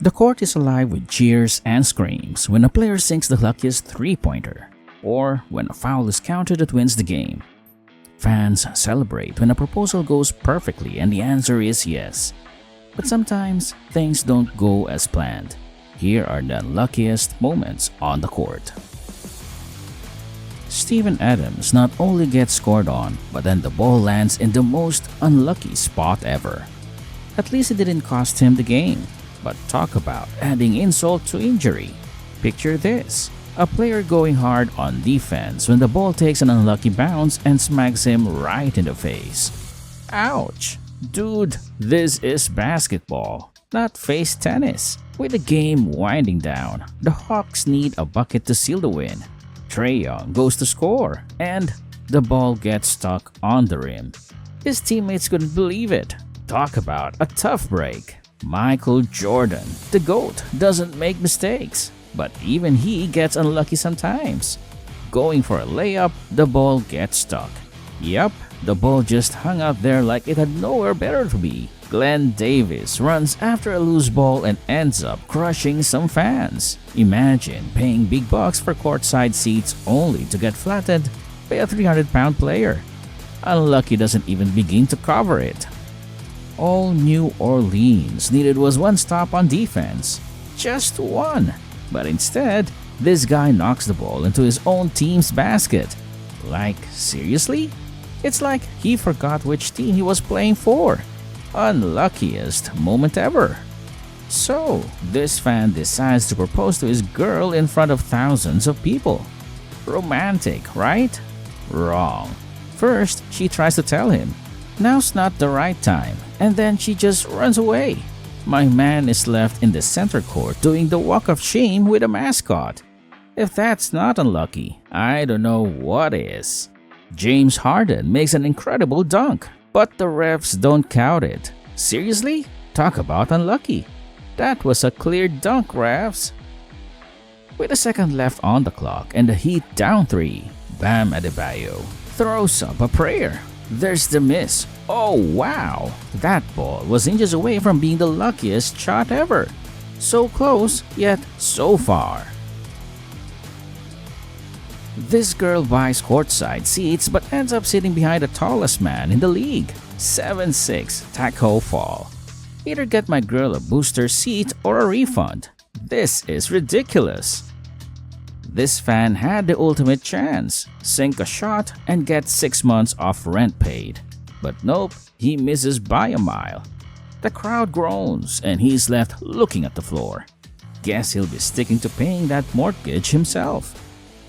The court is alive with cheers and screams when a player sinks the luckiest three-pointer, or when a foul is counted that wins the game. Fans celebrate when a proposal goes perfectly and the answer is yes. But sometimes things don't go as planned. Here are the unluckiest moments on the court. Steven Adams not only gets scored on, but then the ball lands in the most unlucky spot ever. At least it didn't cost him the game. But talk about adding insult to injury. Picture this. A player going hard on defense when the ball takes an unlucky bounce and smacks him right in the face. Ouch! Dude, this is basketball, not face tennis. With the game winding down, the Hawks need a bucket to seal the win. Trae Young goes to score, and the ball gets stuck on the rim. His teammates couldn't believe it. Talk about a tough break. Michael Jordan, the GOAT, doesn't make mistakes, but even he gets unlucky sometimes. Going for a layup, the ball gets stuck. Yup, the ball just hung out there like it had nowhere better to be. Glenn Davis runs after a loose ball and ends up crushing some fans. Imagine paying big bucks for courtside seats only to get flattened by a 300-pound player. Unlucky doesn't even begin to cover it. All New Orleans needed was one stop on defense. Just one. But instead, this guy knocks the ball into his own team's basket. Like, seriously? It's like he forgot which team he was playing for. Unluckiest moment ever. So, this fan decides to propose to his girl in front of thousands of people. Romantic, right? Wrong. First, she tries to tell him, "Now's not the right time," and then she just runs away. My man is left in the center court doing the walk of shame with a mascot. If that's not unlucky, I don't know what is. James Harden makes an incredible dunk, but the refs don't count it. Seriously? Talk about unlucky. That was a clear dunk, refs. With a second left on the clock and the Heat down 3, Bam Adebayo throws up a prayer. There's the miss. Oh wow! That ball was inches away from being the luckiest shot ever. So close, yet so far. This girl buys courtside seats but ends up sitting behind the tallest man in the league. 7'6" Taco fall. Either get my girl a booster seat or a refund. This is ridiculous. This fan had the ultimate chance. Sink a shot and get 6 months off rent paid. But nope, he misses by a mile. The crowd groans and he's left looking at the floor. Guess he'll be sticking to paying that mortgage himself.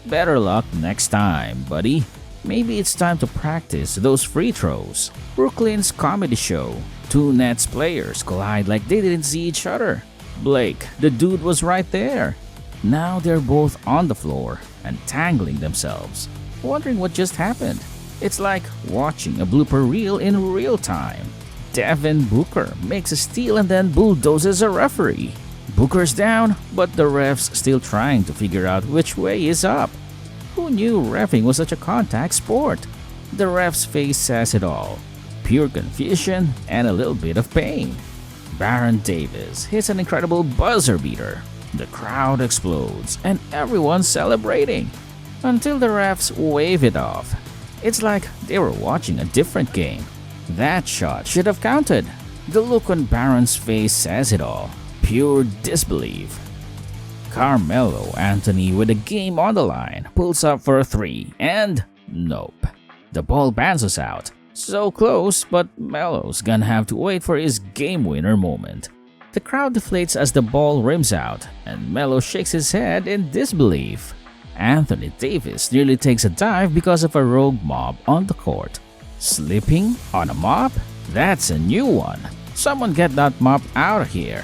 Better luck next time, buddy. Maybe it's time to practice those free throws. Brooklyn's comedy show. Two Nets players collide like they didn't see each other. Blake, the dude was right there. Now they're both on the floor, entangling themselves, wondering what just happened. It's like watching a blooper reel in real time. Devin Booker makes a steal and then bulldozes a referee. Booker's down, but the ref's still trying to figure out which way is up. Who knew reffing was such a contact sport? The ref's face says it all. Pure confusion and a little bit of pain. Baron Davis hits an incredible buzzer beater. The crowd explodes and everyone's celebrating until the refs wave it off. It's like they were watching a different game. That shot should have counted. The look on Baron's face says it all. Pure disbelief. Carmelo Anthony, with the game on the line, pulls up for a 3 and nope. The ball bounces out. So close, but Melo's gonna have to wait for his game winner moment. The crowd deflates as the ball rims out, and Melo shakes his head in disbelief. Anthony Davis nearly takes a dive because of a rogue mob on the court. Slipping on a mop? That's a new one. Someone get that mop out of here.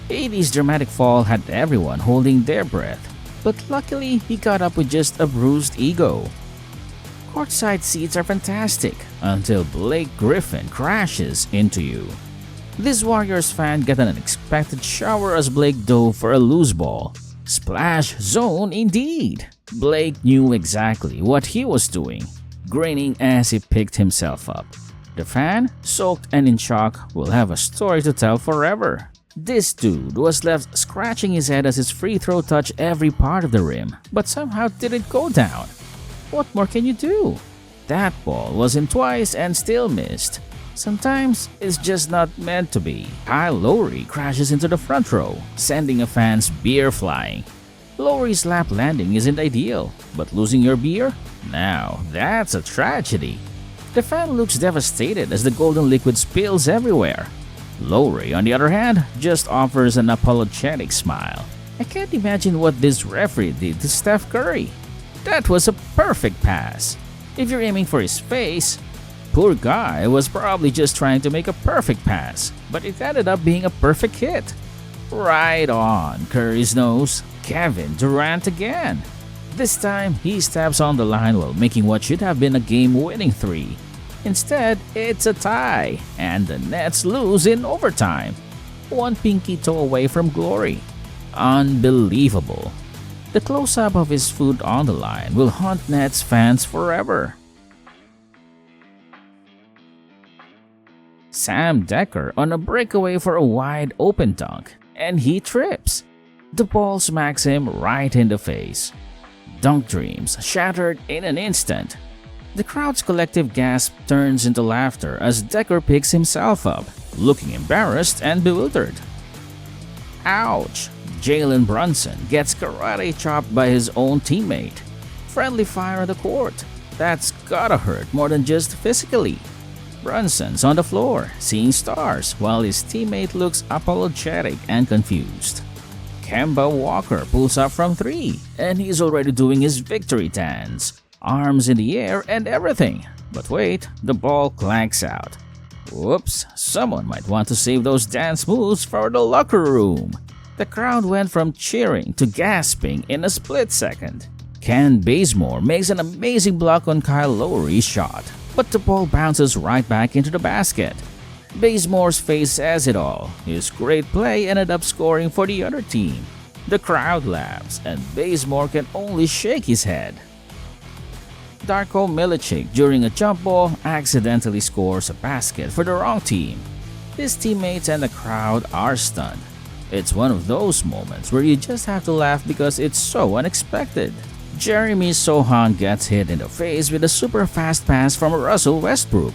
80's dramatic fall had everyone holding their breath, but luckily he got up with just a bruised ego. Courtside seats are fantastic until Blake Griffin crashes into you. This Warriors fan got an unexpected shower as Blake dove for a loose ball. Splash zone indeed. Blake knew exactly what he was doing, grinning as he picked himself up. The fan, soaked and in shock, will have a story to tell forever. This dude was left scratching his head as his free throw touched every part of the rim, but somehow didn't go down. What more can you do? That ball was in twice and still missed. Sometimes it's just not meant to be. Kyle Lowry crashes into the front row, sending a fan's beer flying. Lowry's lap landing isn't ideal, but losing your beer? Now, that's a tragedy. The fan looks devastated as the golden liquid spills everywhere. Lowry, on the other hand, just offers an apologetic smile. I can't imagine what this referee did to Steph Curry. That was a perfect pass. If you're aiming for his face, poor guy was probably just trying to make a perfect pass, but it ended up being a perfect hit. Right on Curry's nose, Kevin Durant again. This time, he steps on the line while making what should have been a game-winning three. Instead, it's a tie, and the Nets lose in overtime. One pinky toe away from glory. Unbelievable. The close-up of his foot on the line will haunt Nets fans forever. Sam Dekker on a breakaway for a wide-open dunk, and he trips. The ball smacks him right in the face. Dunk dreams shattered in an instant. The crowd's collective gasp turns into laughter as Dekker picks himself up, looking embarrassed and bewildered. Ouch! Jalen Brunson gets karate chopped by his own teammate. Friendly fire on the court. That's gotta hurt more than just physically. Brunson's on the floor, seeing stars, while his teammate looks apologetic and confused. Kemba Walker pulls up from three, and he's already doing his victory dance. Arms in the air and everything. But wait, the ball clanks out. Whoops, someone might want to save those dance moves for the locker room. The crowd went from cheering to gasping in a split second. Ken Bazemore makes an amazing block on Kyle Lowry's shot, but the ball bounces right back into the basket. Bazemore's face says it all. His great play ended up scoring for the other team. The crowd laughs, and Bazemore can only shake his head. Darko Milicic, during a jump ball, accidentally scores a basket for the wrong team. His teammates and the crowd are stunned. It's one of those moments where you just have to laugh because it's so unexpected. Jeremy Sohan gets hit in the face with a super fast pass from Russell Westbrook.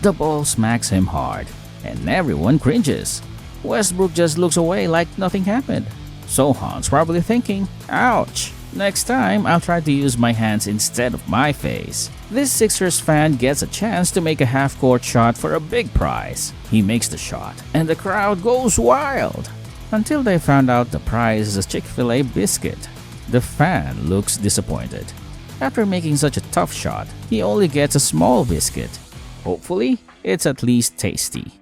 The ball smacks him hard, and everyone cringes. Westbrook just looks away like nothing happened. Sohan's probably thinking, ouch, next time I'll try to use my hands instead of my face. This Sixers fan gets a chance to make a half-court shot for a big prize. He makes the shot, and the crowd goes wild. Until they found out the prize is a Chick-fil-A biscuit. The fan looks disappointed. After making such a tough shot, he only gets a small biscuit. Hopefully, it's at least tasty.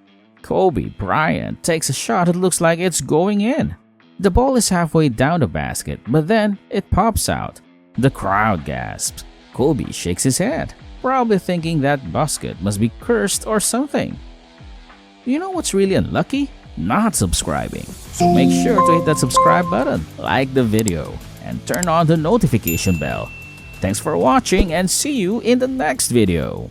Kobe Bryant takes a shot that looks like it's going in. The ball is halfway down the basket, but then it pops out. The crowd gasps. Kobe shakes his head, probably thinking that basket must be cursed or something. You know what's really unlucky? Not subscribing. So make sure to hit that subscribe button, like the video, and turn on the notification bell. Thanks for watching and see you in the next video.